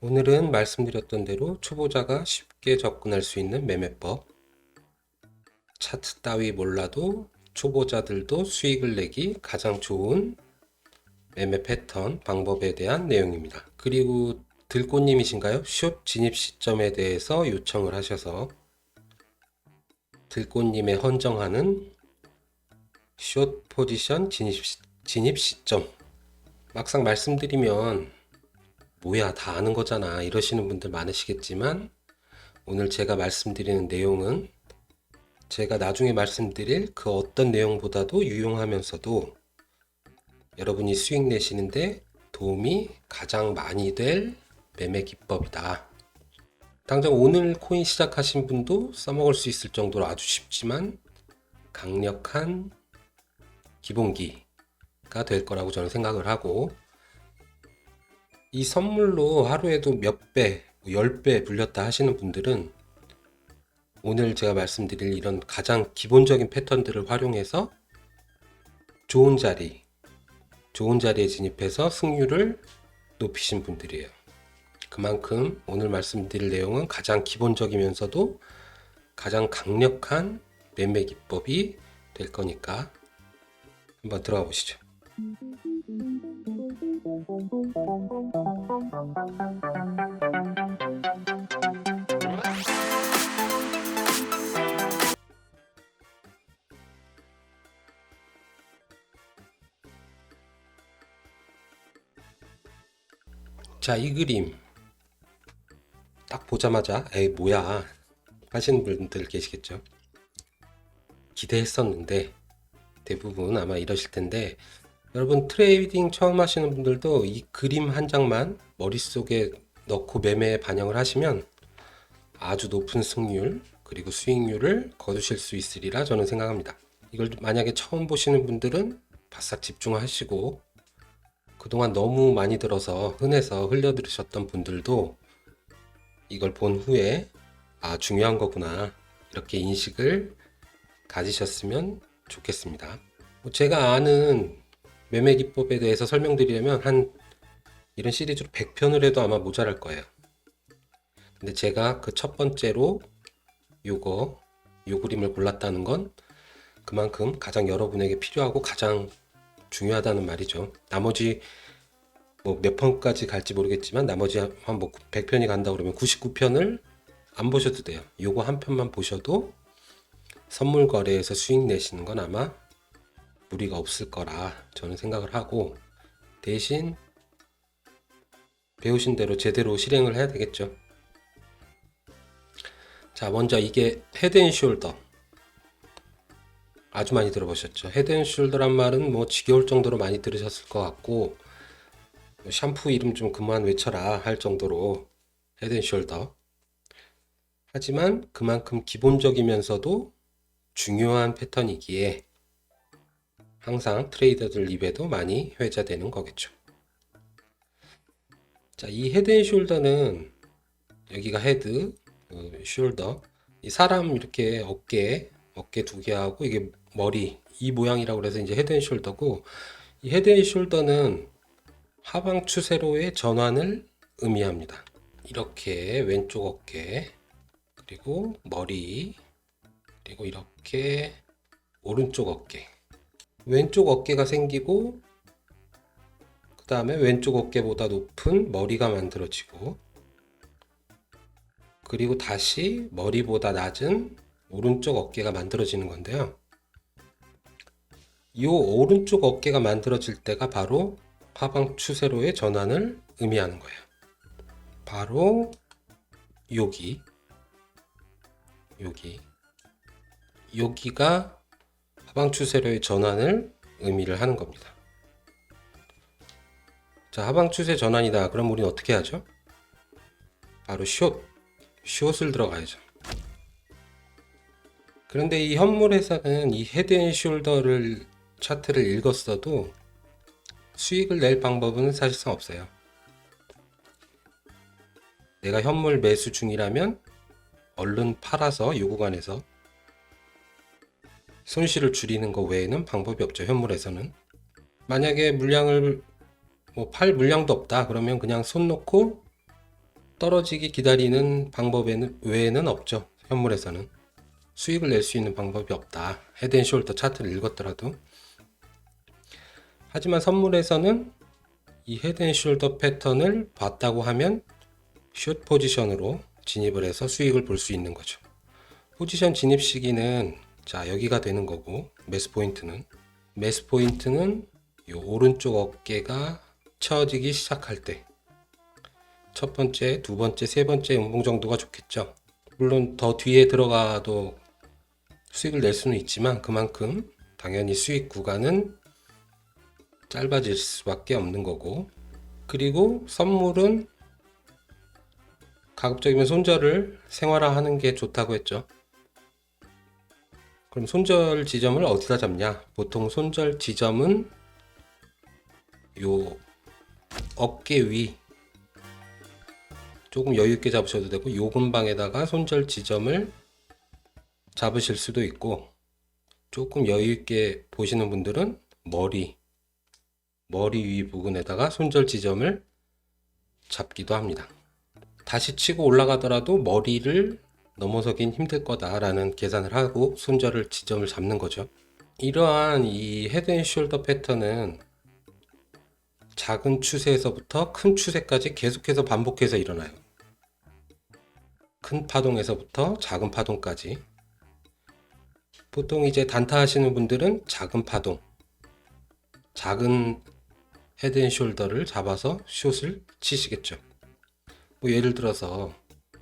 오늘은 말씀드렸던 대로 초보자가 쉽게 접근할 수 있는 매매법, 차트 따위 몰라도 초보자들도 수익을 내기 가장 좋은 매매 패턴 방법에 대한 내용입니다. 그리고 들꽃님이신가요? 숏 진입 시점에 대해서 요청을 하셔서 들꽃님의 헌정하는 숏 포지션 진입 시점, 막상 말씀드리면 뭐야 다 아는 거잖아 이러시는 분들 많으시겠지만, 오늘 제가 말씀드리는 내용은 제가 나중에 말씀드릴 그 어떤 내용보다도 유용하면서도 여러분이 수익 내시는데 도움이 가장 많이 될 매매 기법이다. 당장 오늘 코인 시작하신 분도 써먹을 수 있을 정도로 아주 쉽지만 강력한 기본기가 될 거라고 저는 생각을 하고, 이 선물로 하루에도 몇 배, 10배 불렸다 하시는 분들은 오늘 제가 말씀드릴 이런 가장 기본적인 패턴들을 활용해서 좋은 자리에 진입해서 승률을 높이신 분들이에요. 그만큼 오늘 말씀드릴 내용은 가장 기본적이면서도 가장 강력한 매매 기법이 될 거니까 한번 들어가 보시죠. 자, 이 그림 딱 보자마자 에이 뭐야 하시는 분들 계시겠죠. 기대했었는데 대부분 아마 이러실 텐데, 여러분 트레이딩 처음 하시는 분들도 이 그림 한 장만 머릿속에 넣고 매매에 반영을 하시면 아주 높은 승률 그리고 수익률을 거두실 수 있으리라 저는 생각합니다. 이걸 만약에 처음 보시는 분들은 바싹 집중하시고, 그동안 너무 많이 들어서 흔해서 흘려들으셨던 분들도 이걸 본 후에 아 중요한 거구나 이렇게 인식을 가지셨으면 좋겠습니다. 제가 아는 매매 기법에 대해서 설명드리려면 한 이런 시리즈로 100편을 해도 아마 모자랄 거예요. 근데 제가 그 첫 번째로 요 그림을 골랐다는 건 그만큼 가장 여러분에게 필요하고 가장 중요하다는 말이죠. 나머지 뭐 몇 편까지 갈지 모르겠지만 나머지 한 뭐 100편이 간다 그러면 99편을 안 보셔도 돼요. 요거 한 편만 보셔도 선물 거래에서 수익 내시는 건 아마 무리가 없을 거라 저는 생각을 하고, 대신 배우신 대로 제대로 실행을 해야 되겠죠. 자, 먼저 이게 헤드앤숄더 아주 많이 들어보셨죠. 헤드앤숄더란 말은 뭐 지겨울 정도로 많이 들으셨을 것 같고, 샴푸 이름 좀 그만 외쳐라 할 정도로 헤드앤숄더. 하지만 그만큼 기본적이면서도 중요한 패턴이기에 항상 트레이더들 입에도 많이 회자되는 거겠죠. 자, 이 헤드앤숄더는 여기가 헤드, 숄더, 이 사람 이렇게 어깨 두 개 하고 이게 머리 이 모양이라고 그래서 이제 헤드앤숄더고, 이 헤드앤숄더는 하방 추세로의 전환을 의미합니다. 이렇게 왼쪽 어깨, 그리고 머리, 그리고 이렇게 오른쪽 어깨, 왼쪽 어깨가 생기고 그 다음에 왼쪽 어깨보다 높은 머리가 만들어지고, 그리고 다시 머리보다 낮은 오른쪽 어깨가 만들어지는 건데요. 이 오른쪽 어깨가 만들어질 때가 바로 하방 추세로의 전환을 의미하는 거예요. 바로 여기가 하방 추세로의 전환을 의미를 하는 겁니다. 자, 하방 추세 전환이다. 그럼 우리는 어떻게 하죠? 바로 숏을 들어가야죠. 그런데 이 현물에서는 이 헤드앤숄더를 차트를 읽었어도 수익을 낼 방법은 사실상 없어요. 내가 현물 매수 중이라면 얼른 팔아서 이 구간에서 손실을 줄이는 것 외에는 방법이 없죠. 현물에서는 만약에 물량을 팔 물량도 없다 그러면 그냥 손 놓고 떨어지기 기다리는 방법 외에는 없죠. 현물에서는 수익을 낼 수 있는 방법이 없다. 헤드앤숄더 차트를 읽었더라도. 하지만 선물에서는 이 헤드앤숄더 패턴을 봤다고 하면 숏 포지션으로 진입을 해서 수익을 볼 수 있는 거죠. 포지션 진입 시기는 자 여기가 되는 거고, 매수 포인트는 요 오른쪽 어깨가 쳐지기 시작할 때, 첫 번째, 두 번째, 세 번째 음봉 정도가 좋겠죠. 물론 더 뒤에 들어가도 수익을 낼 수는 있지만 그만큼 당연히 수익 구간은 짧아질 수밖에 없는 거고, 그리고 선물은 가급적이면 손절을 생활화하는 게 좋다고 했죠. 그럼 손절 지점을 어디다 잡냐? 보통 손절 지점은 요 어깨 위 조금 여유 있게 잡으셔도 되고, 요 근방에다가 손절 지점을 잡으실 수도 있고, 조금 여유 있게 보시는 분들은 머리 위 부분에다가 손절 지점을 잡기도 합니다. 다시 치고 올라가더라도 머리를 넘어서긴 힘들 거다라는 계산을 하고 손절을 지점을 잡는 거죠. 이러한 이 헤드앤숄더 패턴은 작은 추세에서부터 큰 추세까지 계속해서 반복해서 일어나요. 큰 파동에서부터 작은 파동까지. 보통 이제 단타 하시는 분들은 작은 파동, 작은 헤드앤숄더를 잡아서 숏을 치시겠죠. 뭐 예를 들어서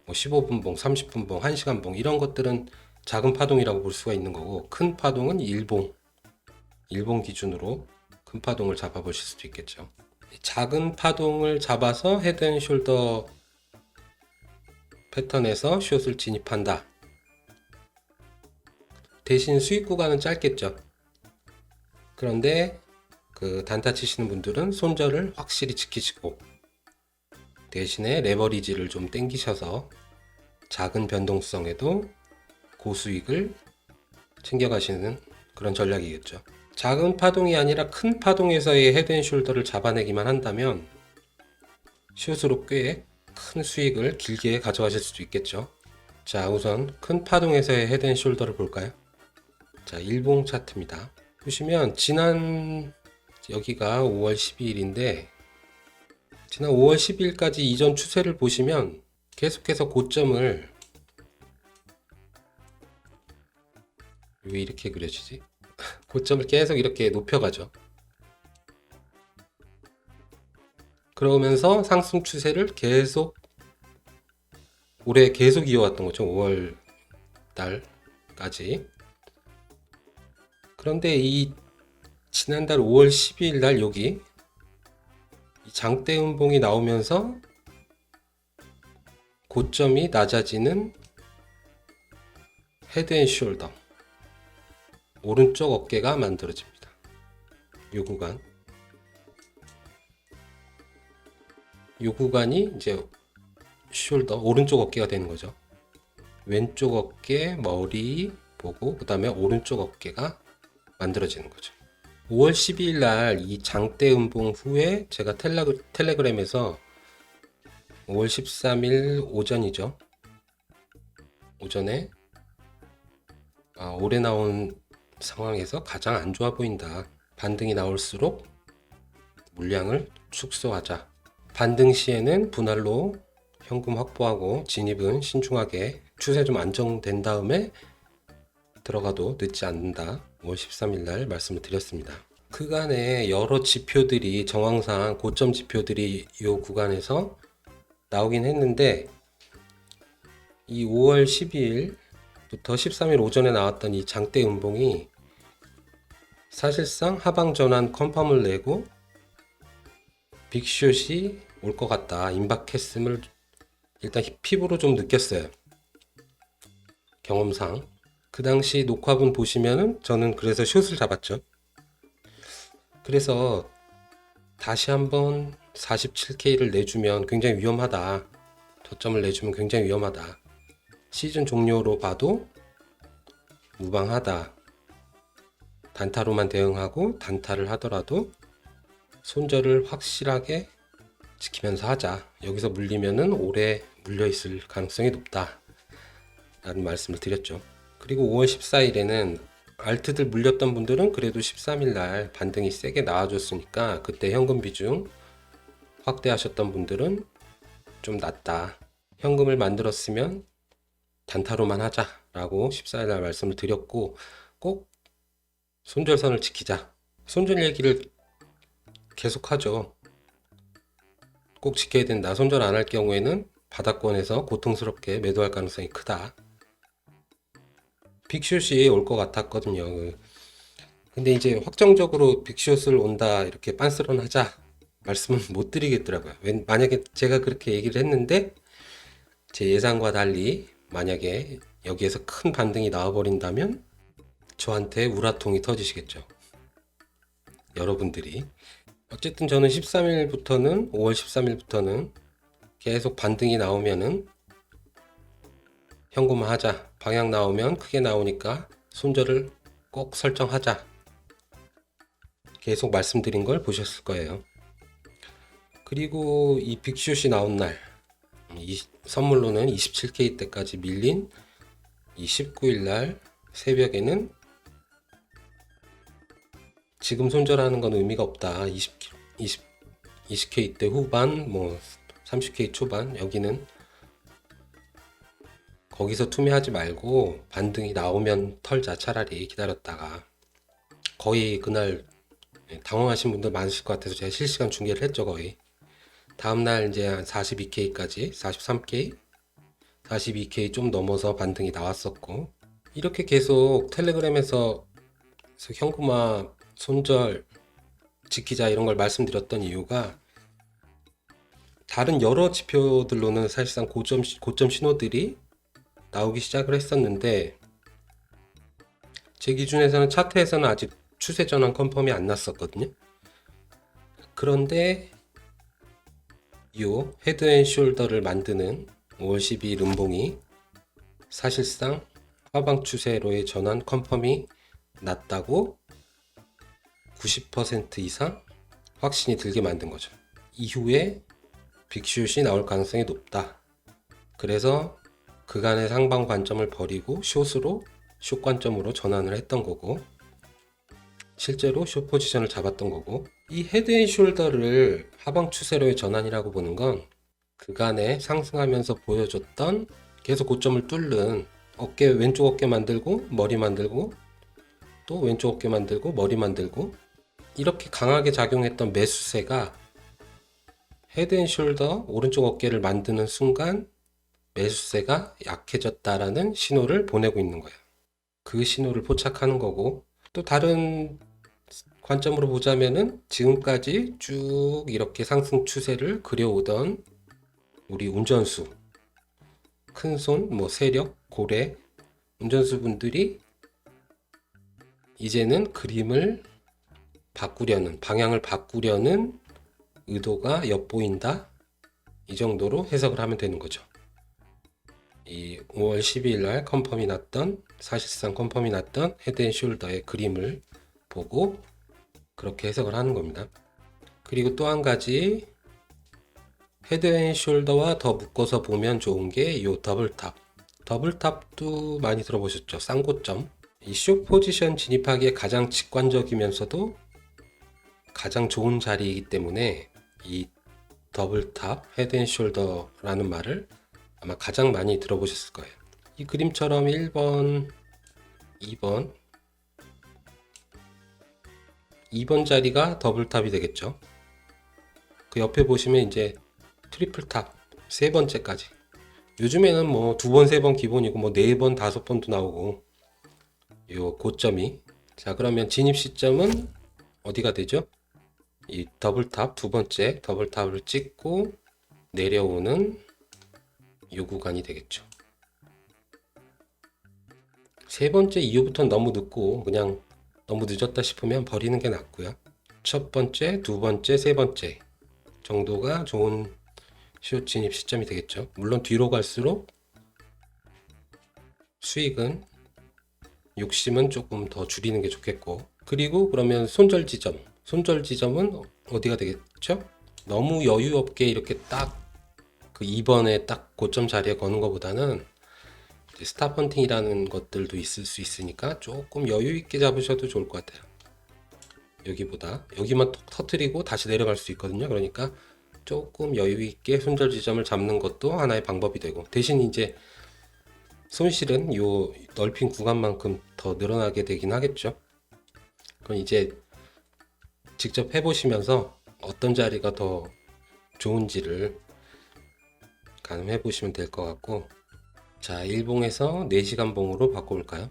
뭐 15분봉, 30분봉, 1시간봉 이런 것들은 작은 파동이라고 볼 수가 있는 거고, 큰 파동은 일봉 기준으로 큰 파동을 잡아보실 수도 있겠죠. 작은 파동을 잡아서 헤드앤숄더 패턴에서 숏을 진입한다. 대신 수익 구간은 짧겠죠. 그런데 그 단타 치시는 분들은 손절을 확실히 지키시고 대신에 레버리지를 좀 땡기셔서 작은 변동성에도 고수익을 챙겨가시는 그런 전략이겠죠. 작은 파동이 아니라 큰 파동에서의 헤드앤숄더를 잡아내기만 한다면 숏으로 꽤 큰 수익을 길게 가져가실 수도 있겠죠. 자, 우선 큰 파동에서의 헤드앤숄더를 볼까요? 자, 일봉 차트입니다. 보시면 지난 여기가 5월 12일인데 지난 5월 12일까지 이전 추세를 보시면 계속해서 고점을, 왜 이렇게 그려지지? 고점을 계속 이렇게 높여가죠. 그러면서 상승 추세를 올해 계속 이어왔던 거죠. 5월 달까지. 그런데 이 지난달 5월 12일 날 여기 장대 음봉이 나오면서 고점이 낮아지는 헤드앤숄더 오른쪽 어깨가 만들어집니다. 이 구간이 이제 숄더 오른쪽 어깨가 되는 거죠. 왼쪽 어깨 머리 보고 그 다음에 오른쪽 어깨가 만들어지는 거죠. 5월 12일 날 이 장대 음봉 후에 제가 텔레그램에서 5월 13일 오전이죠. 오전에 올해 나온 상황에서 가장 안 좋아 보인다. 반등이 나올수록 물량을 축소하자. 반등 시에는 분할로 현금 확보하고 진입은 신중하게 추세 좀 안정된 다음에 들어가도 늦지 않는다. 5월 13일 날 말씀을 드렸습니다. 그간에 여러 지표들이 정황상 고점 지표들이 이 구간에서 나오긴 했는데 이 5월 12일부터 13일 오전에 나왔던 이 장대 음봉이 사실상 하방 전환 컨펌을 내고 빅숏이 올 것 같다, 임박했음을 일단 피부로 좀 느꼈어요. 경험상. 그 당시 녹화분 보시면은 저는 그래서 숏을 잡았죠. 그래서 다시 한번 47K를 내주면 굉장히 위험하다. 저점을 내주면 굉장히 위험하다. 시즌 종료로 봐도 무방하다. 단타로만 대응하고 단타를 하더라도 손절을 확실하게 지키면서 하자. 여기서 물리면은 오래 물려 있을 가능성이 높다. 라는 말씀을 드렸죠. 그리고 5월 14일에는 알트들 물렸던 분들은 그래도 13일 날 반등이 세게 나와줬으니까 그때 현금 비중 확대하셨던 분들은 좀 낫다. 현금을 만들었으면 단타로만 하자라고 14일 날 말씀을 드렸고, 꼭 손절선을 지키자. 손절 얘기를 계속 하죠. 꼭 지켜야 된다. 손절 안 할 경우에는 바닥권에서 고통스럽게 매도할 가능성이 크다. 빅숏이 올 것 같았거든요. 근데 이제 확정적으로 빅숏을 온다, 이렇게 빤스런하자 말씀은 못 드리겠더라고요. 만약에 제가 그렇게 얘기를 했는데 제 예상과 달리 만약에 여기에서 큰 반등이 나와버린다면 저한테 우라통이 터지시겠죠. 여러분들이. 어쨌든 저는 13일부터는 5월 13일부터는 계속 반등이 나오면은 현금화하자. 방향 나오면 크게 나오니까 손절을 꼭 설정하자. 계속 말씀드린 걸 보셨을 거예요. 그리고 이 빅숏이 나온 날, 선물로는 27K 때까지 밀린 이 19일 날 새벽에는 지금 손절하는 건 의미가 없다. 20K 때 후반, 뭐 30K 초반, 여기는 거기서 투매하지 말고 반등이 나오면 털자. 차라리 기다렸다가. 거의 그날 당황하신 분들 많으실 것 같아서 제가 실시간 중계를 했죠. 거의 다음날 이제 한 42K까지 43K 42K 좀 넘어서 반등이 나왔었고, 이렇게 계속 텔레그램에서 현금화 손절 지키자 이런 걸 말씀드렸던 이유가, 다른 여러 지표들로는 사실상 고점 신호들이 나오기 시작을 했었는데, 제 기준에서는 차트에서는 아직 추세 전환 컨펌이 안 났었거든요. 그런데 이 헤드앤숄더를 만드는 5월 12일 음봉이 사실상 하방 추세로의 전환 컨펌이 났다고 90% 이상 확신이 들게 만든 거죠. 이후에 빅숏이 나올 가능성이 높다. 그래서 그간의 상방 관점을 버리고 숏 관점으로 전환을 했던 거고, 실제로 숏 포지션을 잡았던 거고, 이 헤드앤숄더를 하방 추세로의 전환이라고 보는 건 그간에 상승하면서 보여줬던 계속 고점을 뚫는 왼쪽 어깨 만들고 머리 만들고 또 왼쪽 어깨 만들고 머리 만들고 이렇게 강하게 작용했던 매수세가 헤드앤숄더 오른쪽 어깨를 만드는 순간 매수세가 약해졌다라는 신호를 보내고 있는 거예요. 그 신호를 포착하는 거고, 또 다른 관점으로 보자면은 지금까지 쭉 이렇게 상승 추세를 그려오던 우리 운전수, 큰손, 뭐 세력, 고래 운전수 분들이 이제는 그림을 바꾸려는, 방향을 바꾸려는 의도가 엿보인다, 이 정도로 해석을 하면 되는 거죠. 이 5월 12일 날 컨펌이 났던, 사실상 컨펌이 났던 헤드앤숄더의 그림을 보고 그렇게 해석을 하는 겁니다. 그리고 또 한 가지 헤드앤숄더와 더 묶어서 보면 좋은 게 이 더블탑. 더블탑도 많이 들어보셨죠? 쌍고점. 이 숏 포지션 진입하기에 가장 직관적이면서도 가장 좋은 자리이기 때문에 이 더블탑 헤드앤숄더라는 말을 아마 가장 많이 들어보셨을 거예요. 이 그림처럼 1번, 2번 자리가 더블탑이 되겠죠. 그 옆에 보시면 이제 트리플탑, 세 번째까지. 요즘에는 뭐 2번, 3번 기본이고 뭐 4번, 5번도 나오고, 요 고점이. 자, 그러면 진입 시점은 어디가 되죠? 이 더블탑, 두 번째 더블탑을 찍고 내려오는 요 구간이 되겠죠. 세 번째 이후부터는 너무 늦고 그냥 너무 늦었다 싶으면 버리는 게 낫고요. 첫 번째, 두 번째, 세 번째 정도가 좋은 숏 진입 시점이 되겠죠. 물론 뒤로 갈수록 수익은, 욕심은 조금 더 줄이는 게 좋겠고, 그리고 그러면 손절 지점은 어디가 되겠죠? 너무 여유 없게 이렇게 딱 그 2번에 딱 고점 자리에 거는 것보다는 이제 스탑 헌팅이라는 것들도 있을 수 있으니까 조금 여유 있게 잡으셔도 좋을 것 같아요. 여기보다 여기만 톡 터트리고 다시 내려갈 수 있거든요. 그러니까 조금 여유 있게 손절 지점을 잡는 것도 하나의 방법이 되고, 대신 이제 손실은 요 넓힌 구간만큼 더 늘어나게 되긴 하겠죠. 그럼 이제 직접 해보시면서 어떤 자리가 더 좋은지를 가늠해 보시면 될 것 같고, 자, 일봉에서 4시간 봉으로 바꿔볼까요?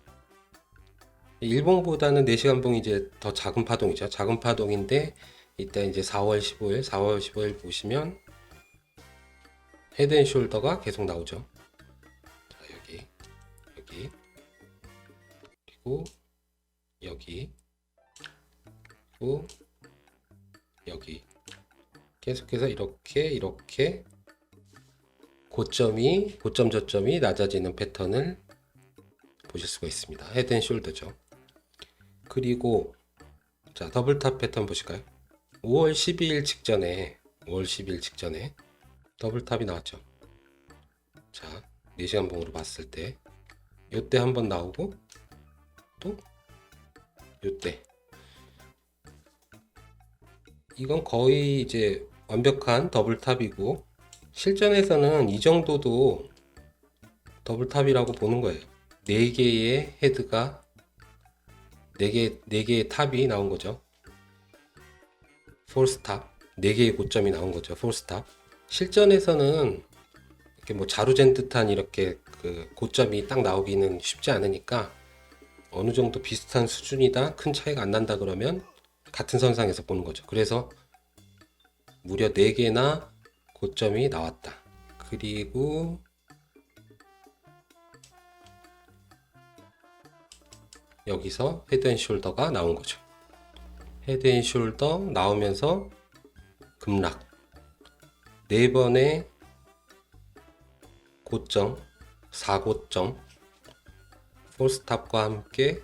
일봉보다는 4시간 봉이 이제 더 작은 파동이죠. 작은 파동인데 이따 이제 4월 15일 보시면 헤드앤숄더가 계속 나오죠. 자, 여기 그리고 여기 그리고 여기 계속해서 이렇게 고점 저점이 낮아지는 패턴을 보실 수가 있습니다. 헤드앤숄더죠. 그리고 자, 더블탑 패턴 보실까요? 5월 12일 직전에 더블탑이 나왔죠. 자, 4시간 봉으로 봤을 때 요때 한번 나오고 또 요때, 이건 거의 이제 완벽한 더블탑이고, 실전에서는 이 정도도 더블탑이라고 보는 거예요. 4개의 헤드가 4개의 탑이 나온 거죠. 폴스탑 4개의 고점이 나온 거죠. 폴스탑. 실전에서는 이렇게 뭐 자루잰 듯한 이렇게 그 고점이 딱 나오기는 쉽지 않으니까, 어느 정도 비슷한 수준이다, 큰 차이가 안 난다 그러면 같은 선상에서 보는 거죠. 그래서 무려 4개나 고점이 나왔다. 그리고 여기서 헤드앤숄더가 나온 거죠. 헤드앤숄더 나오면서 급락. 4번의 고점, 4고점, 폴스탑과 함께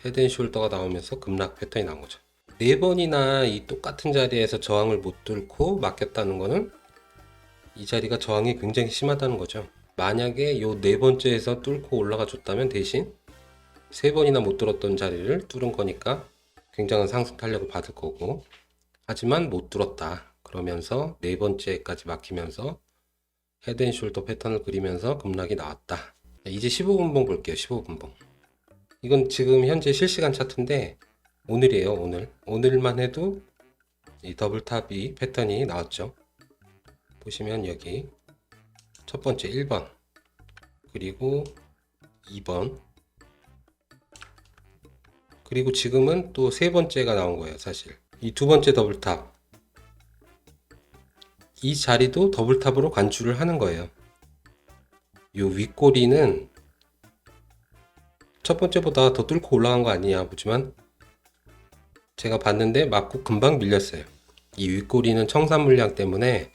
헤드앤숄더가 나오면서 급락 패턴이 나온 거죠. 4번이나 이 똑같은 자리에서 저항을 못 뚫고 막혔다는 거는 이 자리가 저항이 굉장히 심하다는 거죠. 만약에 요 4번째에서 뚫고 올라가 줬다면 대신 3번이나 못 뚫었던 자리를 뚫은 거니까 굉장한 상승 탄력을 받을 거고, 하지만 못 뚫었다 그러면서 4번째까지 막히면서 헤드앤숄더 패턴을 그리면서 급락이 나왔다. 이제 15분봉 볼게요. 15분봉. 이건 지금 현재 실시간 차트인데 오늘이에요. 오늘만 해도 이 더블탑이 패턴이 나왔죠. 보시면 여기 첫 번째 1번, 그리고 2번, 그리고 지금은 또 세 번째가 나온 거예요. 사실 이 두 번째 더블탑, 이 자리도 더블탑으로 간주를 하는 거예요. 요 윗꼬리는 첫 번째보다 더 뚫고 올라간 거 아니냐 보지만, 제가 봤는데 맞고 금방 밀렸어요. 이 윗꼬리는 청산 물량 때문에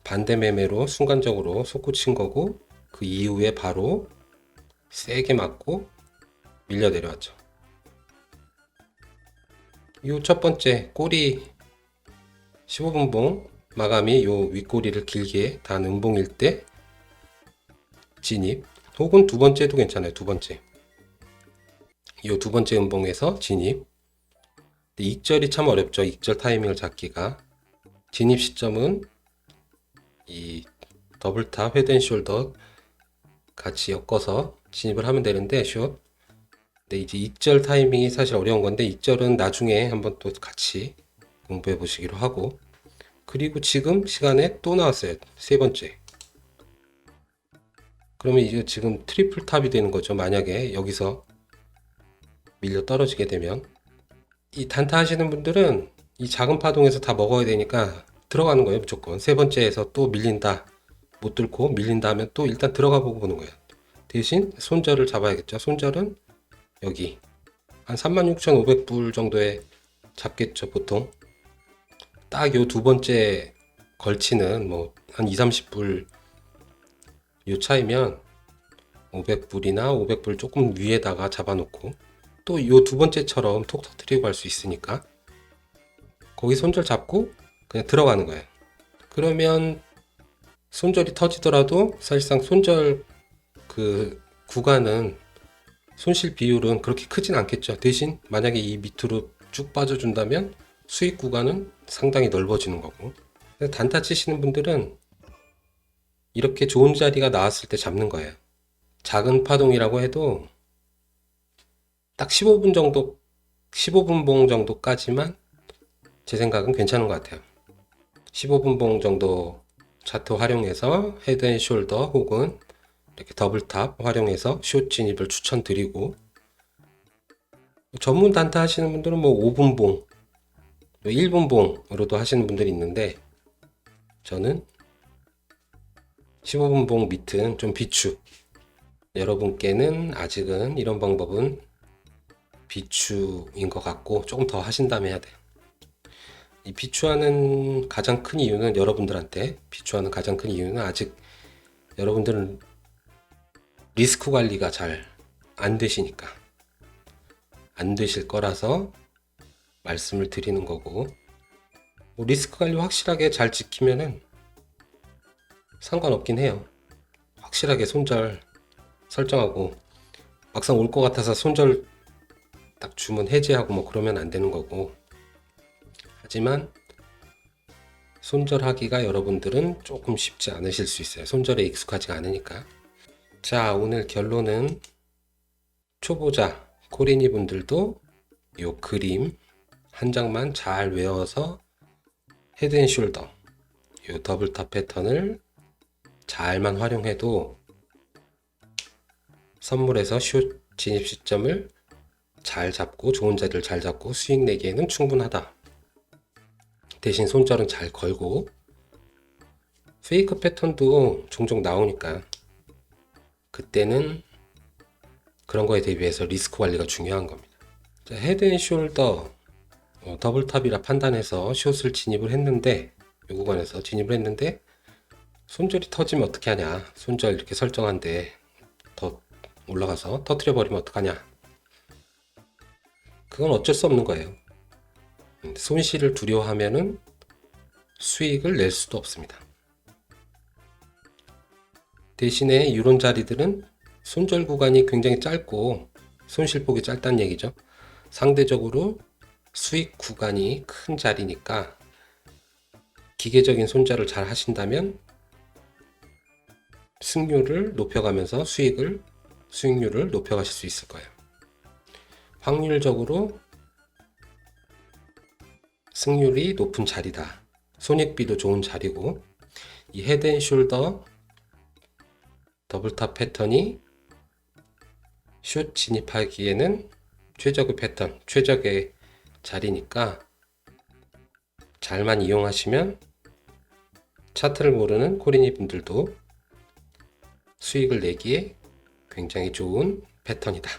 반대 매매로 순간적으로 솟구친 거고, 그 이후에 바로 세게 맞고 밀려 내려왔죠. 요 첫 번째 꼬리 15분봉 마감이 요 윗꼬리를 길게 단 음봉일 때 진입, 혹은 두 번째도 괜찮아요. 두 번째, 요 두 번째 음봉에서 진입. 익절이 참 어렵죠. 익절 타이밍을 잡기가. 진입 시점은 이 더블탑 헤드앤숄더 같이 엮어서 진입을 하면 되는데 숏. 근데 이제 익절 타이밍이 사실 어려운 건데, 익절은 나중에 한번 또 같이 공부해 보시기로 하고, 그리고 지금 시간에 또 나왔어요. 세 번째. 그러면 이제 지금 트리플 탑이 되는 거죠. 만약에 여기서 밀려 떨어지게 되면, 이 단타 하시는 분들은 이 작은 파동에서 다 먹어야 되니까 들어가는 거예요. 무조건 세 번째에서 또 밀린다, 못 뚫고 밀린다 하면 또 일단 들어가 보고 보는 거예요. 대신 손절을 잡아야겠죠. 손절은 여기 한 36,500불 정도에 잡겠죠. 보통 딱 요 두 번째 걸치는 뭐 한 2, 30불 요 차이면 500불이나 500불 조금 위에다가 잡아놓고, 또 요 두 번째처럼 톡 터트리고 갈 수 있으니까 거기 손절 잡고 그냥 들어가는 거예요. 그러면 손절이 터지더라도 사실상 손절 그 구간은 손실 비율은 그렇게 크진 않겠죠. 대신 만약에 이 밑으로 쭉 빠져준다면 수익 구간은 상당히 넓어지는 거고. 단타 치시는 분들은 이렇게 좋은 자리가 나왔을 때 잡는 거예요. 작은 파동이라고 해도 딱 15분 정도, 15분 봉 정도까지만 제 생각은 괜찮은 것 같아요. 15분 봉 정도 차트 활용해서 헤드 앤 숄더 혹은 이렇게 더블탑 활용해서 숏 진입을 추천드리고, 전문 단타 하시는 분들은 뭐 5분 봉, 1분 봉으로도 하시는 분들이 있는데, 저는 15분 봉 밑은 좀 비추. 여러분께는 아직은 이런 방법은 비추인 것 같고 조금 더 하신다면 해야 돼요. 이 비추하는 가장 큰 이유는, 여러분들한테 비추하는 가장 큰 이유는 아직 여러분들은 리스크 관리가 잘 안 되시니까, 안 되실 거라서 말씀을 드리는 거고, 뭐 리스크 관리 확실하게 잘 지키면은 상관없긴 해요. 확실하게 손절 설정하고 막상 올 것 같아서 손절 딱 주문 해제하고 뭐 그러면 안 되는 거고. 하지만 손절하기가 여러분들은 조금 쉽지 않으실 수 있어요. 손절에 익숙하지가 않으니까. 자, 오늘 결론은 초보자 코리니 분들도 요 그림 한 장만 잘 외워서 헤드앤숄더 요 더블탑 패턴을 잘만 활용해도 선물에서 숏 진입 시점을 잘 잡고 좋은 자리를 잘 잡고 수익 내기에는 충분하다. 대신 손절은 잘 걸고, 페이크 패턴도 종종 나오니까 그때는 그런 거에 대비해서 리스크 관리가 중요한 겁니다. 자, 헤드앤숄더 더블탑이라 판단해서 숏을 진입을 했는데, 이 구간에서 진입을 했는데 손절이 터지면 어떻게 하냐, 손절 이렇게 설정한데 더 올라가서 터트려 버리면 어떡하냐. 그건 어쩔 수 없는 거예요. 손실을 두려워하면은 수익을 낼 수도 없습니다. 대신에 이런 자리들은 손절 구간이 굉장히 짧고 손실폭이 짧다는 얘기죠. 상대적으로 수익 구간이 큰 자리니까 기계적인 손절을 잘 하신다면 승률을 높여가면서 수익률을 높여가실 수 있을 거예요. 확률적으로 승률이 높은 자리다. 손익비도 좋은 자리고, 이 헤드앤숄더 더블탑 패턴이 숏 진입하기에는 최적의 패턴, 최적의 자리니까 잘만 이용하시면 차트를 모르는 코리니 분들도 수익을 내기에 굉장히 좋은 패턴이다.